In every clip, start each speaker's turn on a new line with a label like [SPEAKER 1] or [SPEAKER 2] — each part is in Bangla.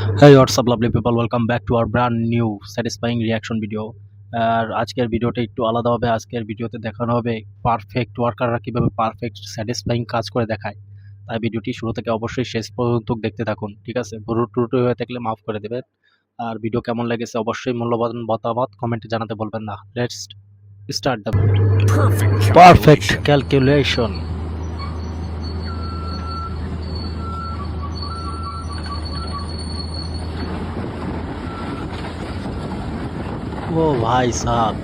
[SPEAKER 1] Hey, what's up, lovely people? Welcome back to our brand new satisfying reaction video. আর আজকের ভিডিওটা একটু আলাদা হবে। আজকের ভিডিওতে দেখানো হবে পারফেক্ট ওয়ার্কাররা কিভাবে পারফেক্ট স্যাটিসফাইং কাজ করে দেখায়। তাই ভিডিওটি শুরু থেকে অবশ্যই শেষ পর্যন্ত দেখতে থাকুন, ঠিক আছে? ভুল ত্রুটি হয়ে থাকলে মাফ করে দেবেন। আর ভিডিও কেমন লেগেছে অবশ্যই মূল্যবান মতামত কমেন্টে জানাতে বলবেন না। Let's start the perfect calculation. ও ভাই সাহাব,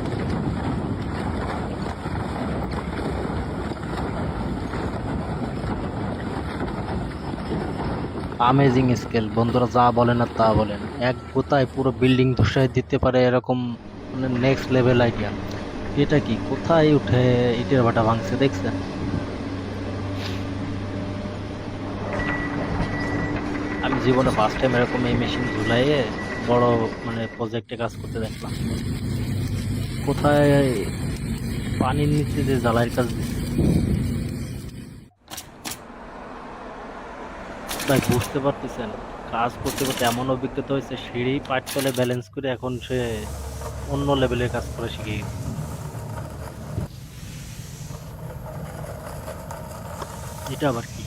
[SPEAKER 1] আমেজিং স্কেল। বন্ধুরা যা বলেন আর তা বলেন, এক গোতায় পুরো বিল্ডিং ধসে দিতে পারে এরকম, মানে নেক্সট লেভেল আইডিয়া। এটা কি, কোথায় উঠে ইটের ভাটা ভাঙছে দেখছেন? আমি জীবনে ফার্স্ট টাইম এরকম এই মেশিন ঝুলাইয়ে বড় মানে প্রজেক্টে কাজ করতে দেখলাম। কোথায় পানির নিচে যে জ্বালাইয়ের কাজ দিচ্ছে তাই বুঝতে পারতেছেন। কাজ করতে করতে এমন অভিজ্ঞতা হয়েছে, সিঁড়ি পাট তলে ব্যালেন্স করে এখন সে অন্য লেভেলের কাজ করে শিখে গেছে। এটা আবার কি?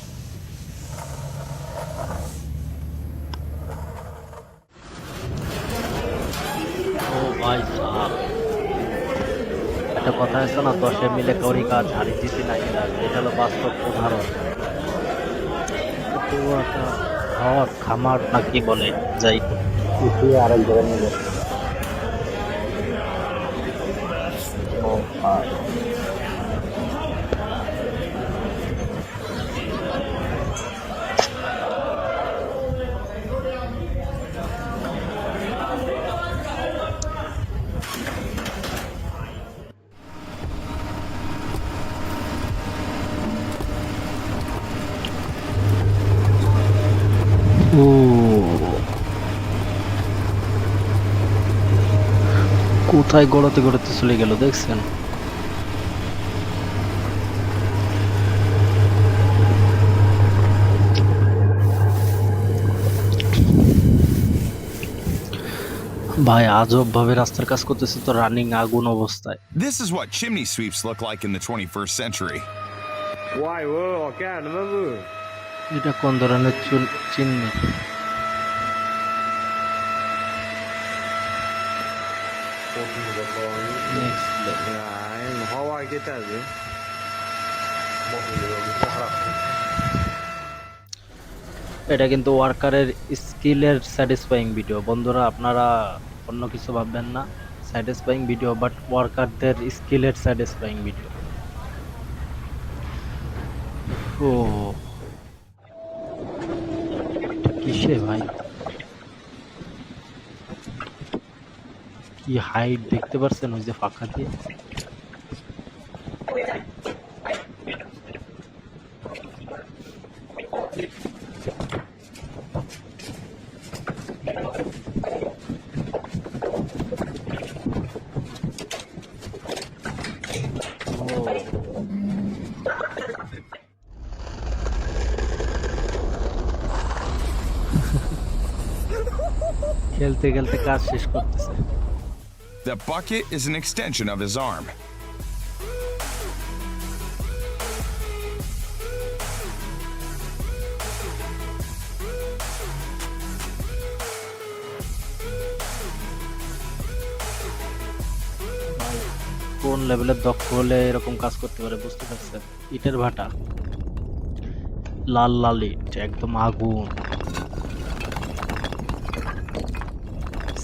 [SPEAKER 1] ও ভাই সাহাব, একটা কথা আছে না, 10 মিলে করি কাজ হারি জিতি নাকি কাজ। এটা হলো বাস্তব উদাহরণ। তো একটা ঘর খামার না কি বলে, যাই হোক, উঠিয়ে আরেক জায়গায় নিয়ে যাচ্ছে। ও ভাই, ও কোথায় গড়াতে গড়াতে চলে গেল দেখছেন? ভাই আজব ভাবে রাস্তার কাজ করতেছে তো রানিং আগুন অবস্থায়।
[SPEAKER 2] This is what chimney sweeps look like in the 21st century.
[SPEAKER 3] Vay vay bakar mı bu?
[SPEAKER 1] এটা কোন ধরনের chimney? Next level.
[SPEAKER 3] Yani hava giderdi.
[SPEAKER 1] এটা কিন্তু ওয়ার্কারের স্কিলের স্যাটিসফাইং ভিডিও। বন্ধুরা আপনারা অন্য কিছু ভাববেন না, স্যাটিসফাইং ভিডিও বাট ওয়ার্কারদের স্কিলের স্যাটিসফাইং ভিডিও। ও কিসে ভাই, কি হাইট দেখতে পারছেন ওই যে ফাঁকা দিয়ে? খেলতে খেলতে কাজ শেষ করতেছে।
[SPEAKER 2] The bucket is an extension of his arm.
[SPEAKER 1] কোন লেভেলের দক্ষ হলে এরকম কাজ করতে পারে বুঝতে পারছেন? ইটের ভাটা, লাল লাল ইট, একদম আগুন।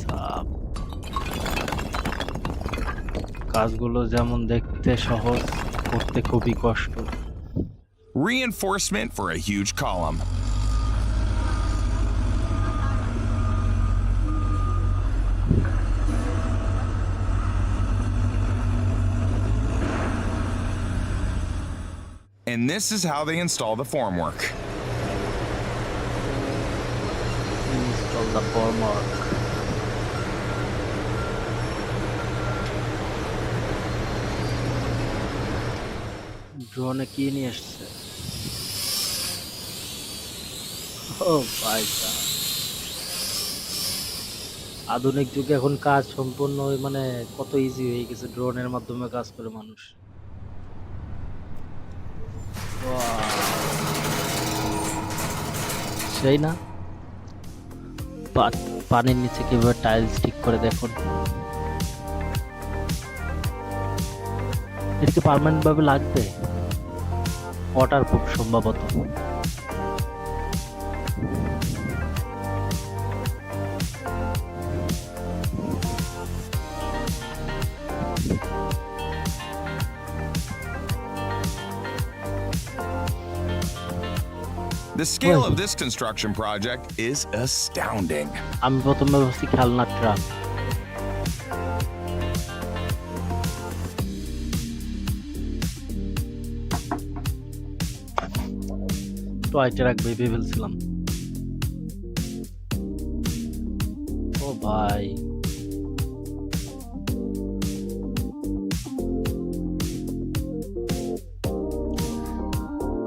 [SPEAKER 1] সাপ। কাজগুলো যেমন দেখতে সহজ, করতে খুবই কষ্ট।
[SPEAKER 2] Reinforcement for a huge column. And this is how they install the formwork.
[SPEAKER 1] Install the formwork. ড্রোনে কি নিয়ে এসছে? ও ভাই সাহেব, আধুনিক যুগে এখন কাজ সম্পূর্ণ মানে কত ইজি হয়ে গেছে, ড্রোনের মাধ্যমে কাজ করে মানুষ। সেই না, পানির নিচে কিভাবে টাইলস ঠিক করে দেখুন। এটা কি পার্মানেন্ট ভাবে লাগবে? ওয়াটার প্রুফ সম্ভবত।
[SPEAKER 2] The scale of this construction project is astounding.
[SPEAKER 1] আমি প্রথমে ভাবছি খেলনা ট্রাক। টয় ট্রাক ভেবে ফেলছিলাম। ও ভাই,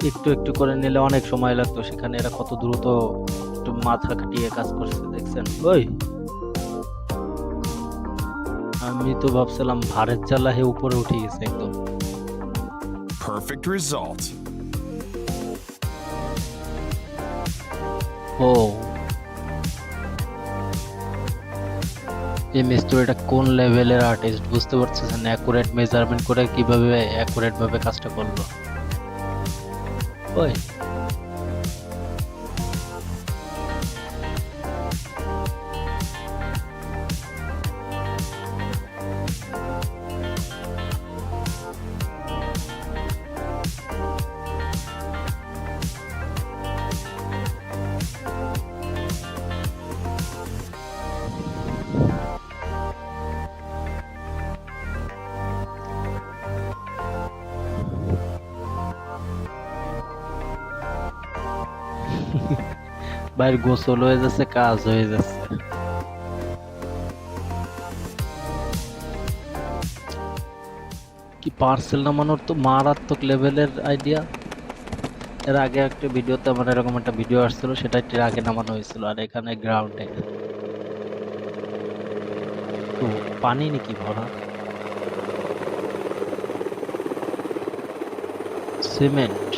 [SPEAKER 1] একটু একটু করে নিলে অনেক সময় লাগতো, সেখানে এরা কত দ্রুত একটু মাথা খাটিয়ে কাজ করছে দেখছেন। ওই আমি তো ভাবছিলাম ভারের জ্বালা হে উপরে উঠে গেছে একদম।
[SPEAKER 2] Perfect result.
[SPEAKER 1] ও, এই মিস্ত্রিটা কোন লেভেলের আর্টিস্ট বুঝতে পারছেন? অ্যাকুরেট মেজারমেন্ট করে কিভাবে অ্যাকুরেট ভাবে কাজটা করলো। ওই বাইরে গোসল হয়ে যাচ্ছে, কাজ হয়ে যাচ্ছে। কি পার্সেল নামানোর তো মারাত্মক লেভেলের আইডিয়া। এর আগে একটা ভিডিওতে আমার এরকম একটা ভিডিও আসছিল, সেটা একটু আগে নামানো হয়েছিল। আর এখানে গ্রাউন্ডে তো পানি নাকি ভরা, সিমেন্ট।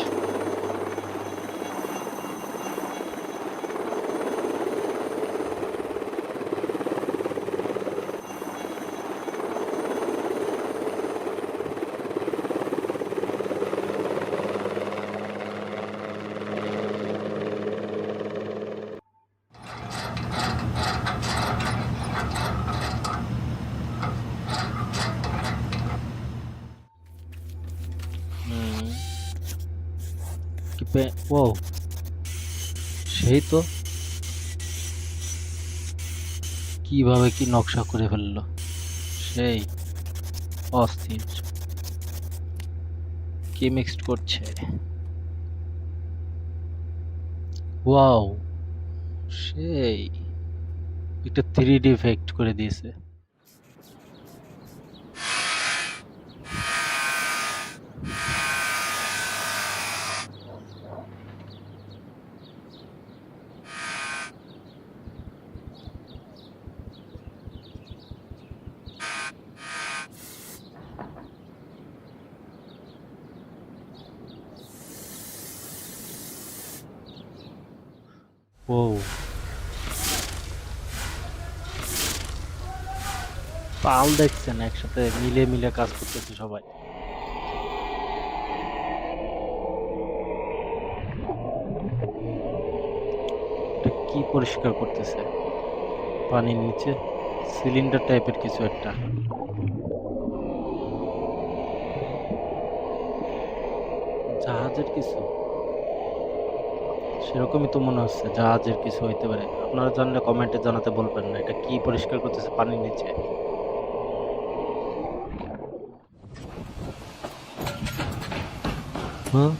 [SPEAKER 1] ও সেই তো, কিভাবে কি নকশা করে ফেললো, সেই অস্থির। কি মিক্সড করছে, ওয়াও, সেই একটা 3D ইফেক্ট করে দিয়েছে। ও পাল দেখছেন, একসাথে মিলে মিলে কাজ করতেছে সবাই। এটা কি পরিষ্কার করতেছে পানির নিচে? সিলিন্ডার টাইপের কিছু একটা। জাহাজের কিছু, সেরকমই তো মনে হচ্ছে, জাহাজের কিছু হইতে পারে। আপনারা জানলে কমেন্টে জানাতে বলবেন না, এটা কি পরিষ্কার করতেছে পানির নিচে। হ্যাঁ,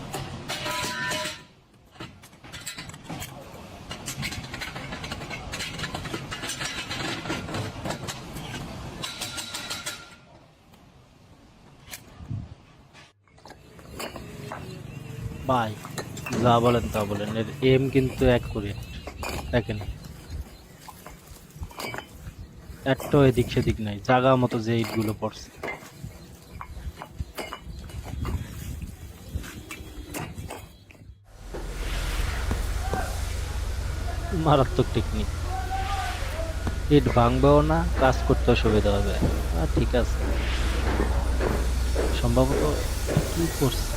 [SPEAKER 1] ভাই যা বলেন তা বলেন, এর এম কিন্তু এক করে দেখেন। একটাও এদিক সেদিক নাই, জায়গা মতো যে ইটগুলো পড়ছে। মারাত্মক টেকনিক। ইট ভাঙবেও না, কাজ করতেও সুবিধা হবে। ঠিক আছে, সম্ভবত কি করছে।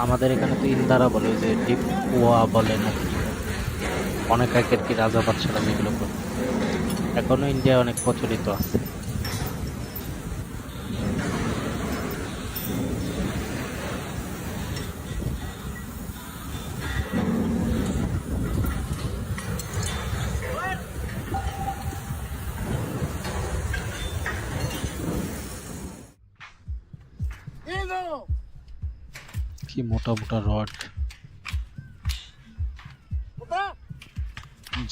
[SPEAKER 1] আমাদের এখানে তো ইন্দারা বলে, ওই যে ডিপ কুয়া বলে নাকি, অনেক আগের কি রাজা বাদশারা যেগুলো করে, এখনো ইন্ডিয়ায় অনেক প্রচলিত আছে। কি মোটা মোটা রড,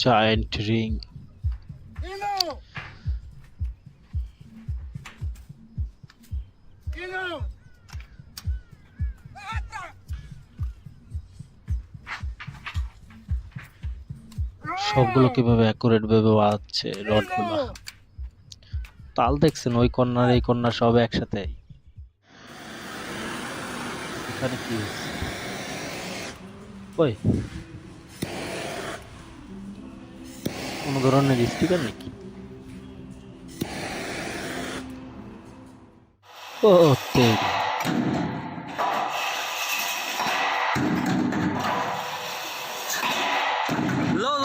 [SPEAKER 1] জায়ান্ট রিং। সবগুলো কিভাবে অ্যাকুরেট ভাবে বাঁধছে রডগুলো। তাল দেখছেন, ওই কর্নার এই কর্নার সব একসাথে। এখানে কি হচ্ছে? ওই কোন ধরনের স্পিকার নাকি? ও তেরি,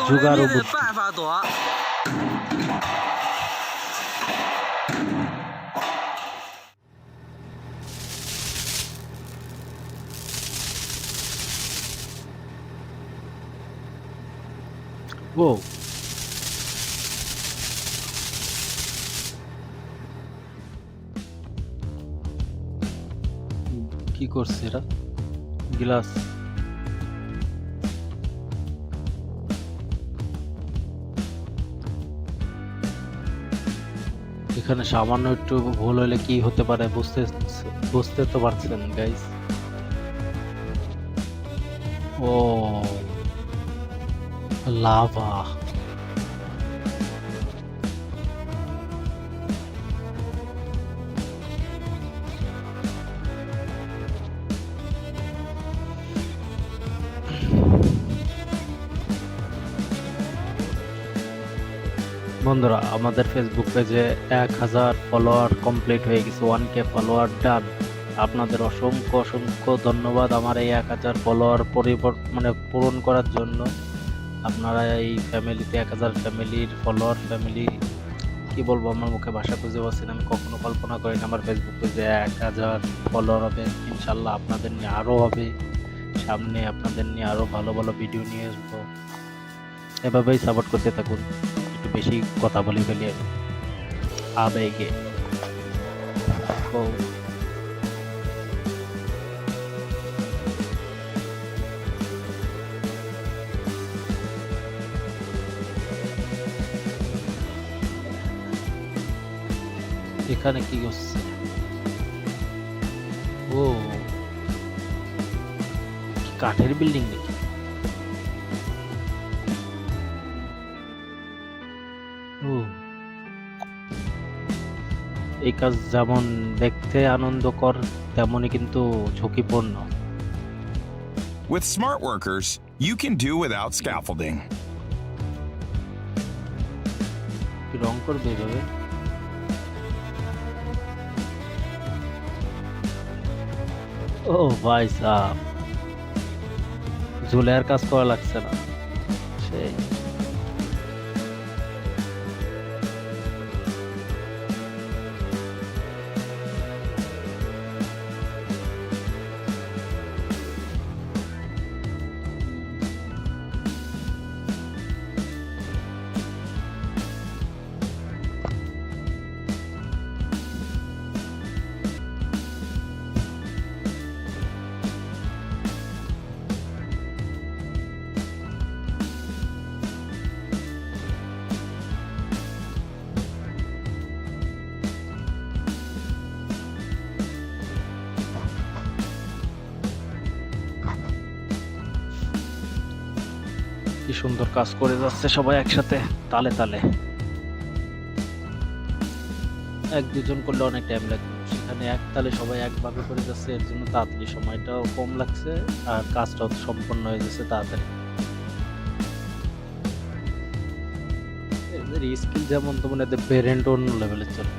[SPEAKER 1] জুগাড়ু বুদ্ধি। ও কি করছে এরা? গ্লাস। এখানে সামান্য একটু ভুল হলে কি হতে পারে বুঝতে তো পারছেন গাইস। ও লাভা। বন্ধুরা, আমাদের ফেসবুক পেজে 1000 ফলোয়ার কমপ্লিট হয়ে গেছে, 1K ফলোয়ার ডান। আপনাদের অসংখ্য অসংখ্য ধন্যবাদ আমার এই 1000 ফলোয়ার পূরণ করার জন্য। আপনারা এই ফ্যামিলিতে 1000 ফ্যামিলির ফলোয়ার, ফ্যামিলি কি বলবো, আমার মুখে ভাষা খুঁজে পাচ্ছি না। আমি কখনো কল্পনা করিনি আমার ফেসবুক পেজে 1000 ফলোয়ার হবে। ইনশাল্লাহ আপনাদের নিয়ে আরও হবে, সামনে আপনাদের নিয়ে আরও ভালো ভালো ভিডিও নিয়ে আসবো। এভাবেই সাপোর্ট করতে থাকুন। একটু বেশি কথা বলে ফেলি আমি আবেগে। ও এখানে কি করছে? ও কি কাঠের বিল্ডিং নাকি? ও এই কাজ যেমন দেখতে আনন্দকর, তেমনই কিন্তু ঝুঁকিপূর্ণ।
[SPEAKER 2] With smart workers, you can do without scaffolding.
[SPEAKER 1] কি রং করবে এভাবে? ও ভাই সাহ, ঝুলে আর কাজ করা লাগছে না। সেই কি সুন্দর কাজ করে যাচ্ছে সবাই একসাথে তালে তালে। এক দুজন করলে অনেক টাইম লাগবে, সেখানে এক তালে সবাই একভাবে করে যাচ্ছে, এর জন্য তাড়াতাড়ি সময়টাও কম লাগছে আর কাজটাও সম্পন্ন হয়ে যাচ্ছে তাড়াতাড়ি। এদের স্কিল যেমন তেমন এদের ব্রেনটা অন্য লেভেলের চলে।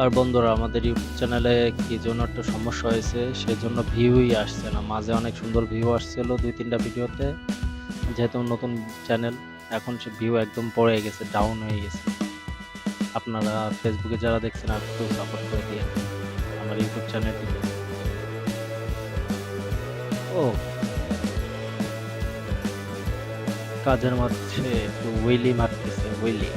[SPEAKER 1] আর বন্ধুরা, আমাদের ইউটিউব চ্যানেলে কি জন্য একটা সমস্যা হয়েছে, সেজন্য ভিউই আসছে না। মাঝে অনেক সুন্দর ভিউ আসছিল 2-3টা ভিডিওতে, যেহেতু নতুন চ্যানেল এখন সে ভিউ একদম পড়ে গেছে, ডাউন হয়ে গেছে। আপনারা ফেসবুকে যারা দেখছেন আর একটু সাপোর্ট করে দিয়ে আমার ইউটিউব চ্যানেলটিকে। ও, কাজের মাঝে একটু উইলি মারতেছে, উইলি।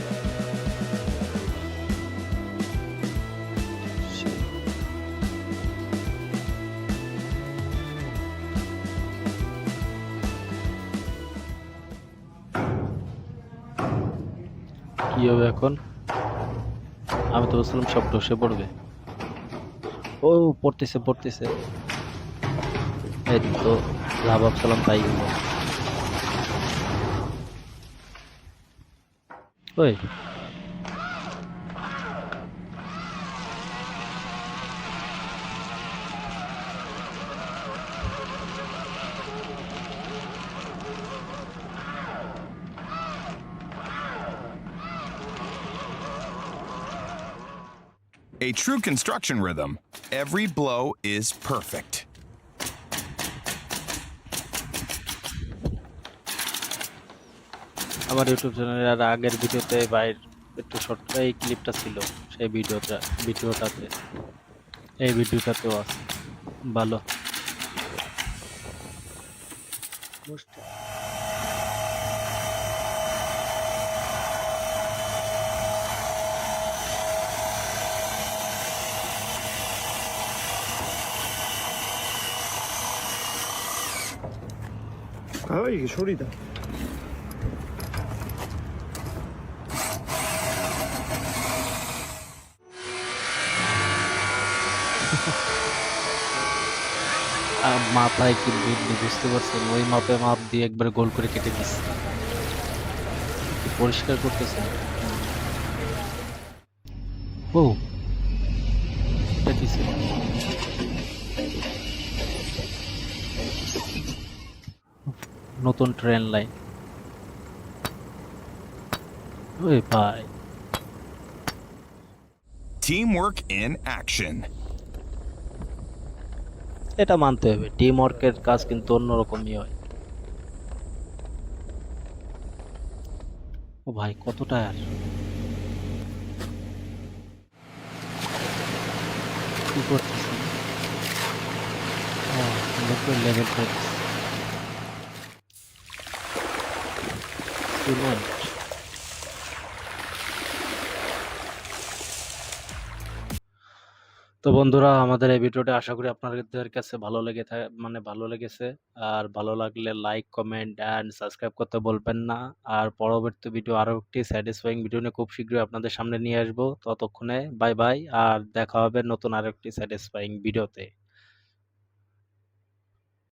[SPEAKER 1] কি হবে এখন? আমি তো বলছিলাম সব ধসে পড়বে। ও, পড়তেছে পড়তেছে। এই তো যা ভাবছিলাম তাই হলো। ওই,
[SPEAKER 2] A true construction rhythm. Every blow is perfect.
[SPEAKER 1] আমার ইউটিউব চ্যানেলের আর আগের ভিডিওতে বাইর একটু শর্ট এই ক্লিপটা ছিল, সেই ভিডিওটাতে এই ভিডিওটাতেও আছে। ভালো।
[SPEAKER 3] 아, 이게 소리다.
[SPEAKER 1] মাথায় কি বুদ্ধি, বুঝতে পারছেন? ওই মাপ দিয়ে একবার গোল করে কেটে দিচ্ছে। পরিষ্কার করতেছে। ও, এটা কি ছিল? নতুন ট্রেন লাইন। ওই ভাই,
[SPEAKER 2] Teamwork in action.
[SPEAKER 1] এটা মানতে হবে, টিম ওয়ার্কের কাজ কিন্তু অন্যরকমই হয়। ও ভাই, কত টায়ার! কি করতেছে? লেভেল করে দিচ্ছে। সিমেন্ট। তো বন্ধুরা, আমাদের এই ভিডিওটা আশা করি আপনাদের কাছে ভালো লেগেছে। আর ভালো লাগলে লাইক, কমেন্ট অ্যান্ড সাবস্ক্রাইব করতে বলবেন না। আর পরবর্তী ভিডিও আরো একটি স্যাটিসফাইং ভিডিও নিয়ে খুব শীঘ্রই আপনাদের সামনে নিয়ে আসবো। ততক্ষণে বাই বাই, আর দেখা হবে নতুন আরো একটি স্যাটিসফাইং ভিডিওতে।